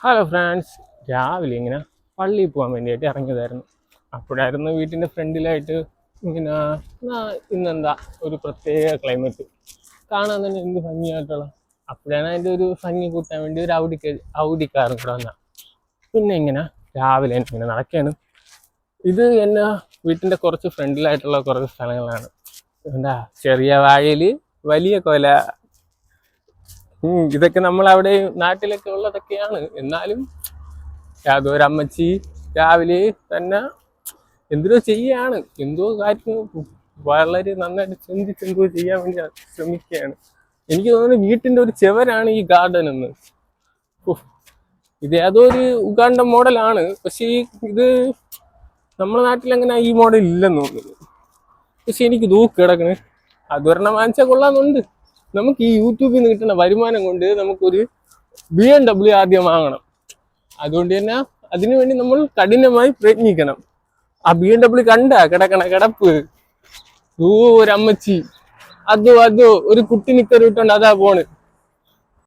Hello friends, രാവിലെ ഇങ്ങനെ പള്ളിയിൽ പോകാൻ വേണ്ടിയിട്ട് ഇറങ്ങിയതായിരുന്നു. അപ്പോഴായിരുന്നു വീട്ടിൻ്റെ ഫ്രണ്ടിലായിട്ട് ഇങ്ങനെ ഇന്നെന്താ ഒരു പ്രത്യേക ക്ലൈമറ്റ് കാണാൻ തന്നെ എന്ത് ഭംഗിയായിട്ടുള്ള. അപ്പോഴാണ് അതിൻ്റെ ഒരു ഭംഗി കൂട്ടാൻ വേണ്ടി ഒരു ഔഡിക്കാറും കൂടെ വന്ന. പിന്നെ ഇങ്ങനെ രാവിലെ ഇങ്ങനെ നടക്കുകയാണ്. ഇത് എന്നെ വീട്ടിൻ്റെ കുറച്ച് ഫ്രണ്ടിലായിട്ടുള്ള കുറച്ച് സ്ഥലങ്ങളാണ്. എന്താ ചെറിയ വാഴയിൽ വലിയ കൊല, ഇതൊക്കെ നമ്മളവിടെ നാട്ടിലൊക്കെ ഉള്ളതൊക്കെയാണ്. എന്നാലും യാതൊരമ്മച്ചി രാവിലെ തന്നെ എന്തോ ചെയ്യാണ്, എന്തോ കാര്യം വളരെ നന്നായിട്ട് ചിന്തിച്ച് എന്തോ ചെയ്യാൻ വേണ്ടി ശ്രമിക്കുകയാണ്. എനിക്ക് തോന്നുന്നു വീട്ടിൻ്റെ ഒരു ചെവരാണ് ഈ ഗാർഡൻ എന്ന്. ഇത് ഏതോ ഒരു ഉഗാണ്ട മോഡലാണ്, പക്ഷേ ഇത് നമ്മുടെ നാട്ടിൽ അങ്ങനെ ഈ മോഡൽ ഇല്ലെന്ന് തോന്നുന്നു. പക്ഷെ എനിക്ക് ദൂക്ക് കിടക്കണ്, അതൊരെണ്ണം വാങ്ങിച്ചാൽ കൊള്ളാമെന്നുണ്ട്. നമുക്ക് ഈ യൂട്യൂബിൽ നിന്ന് കിട്ടുന്ന വരുമാനം കൊണ്ട് നമുക്കൊരു BMW ആദ്യം വാങ്ങണം. അതുകൊണ്ട് തന്നെ അതിനുവേണ്ടി നമ്മൾ കഠിനമായി പ്രയത്നിക്കണം. ആ BMW കിടക്കണ കിടപ്പ്, ഒരമ്മച്ചി അതോ ഒരു കുട്ടി നിക്കർ ഇട്ടുണ്ട്, അതാ പോണ്.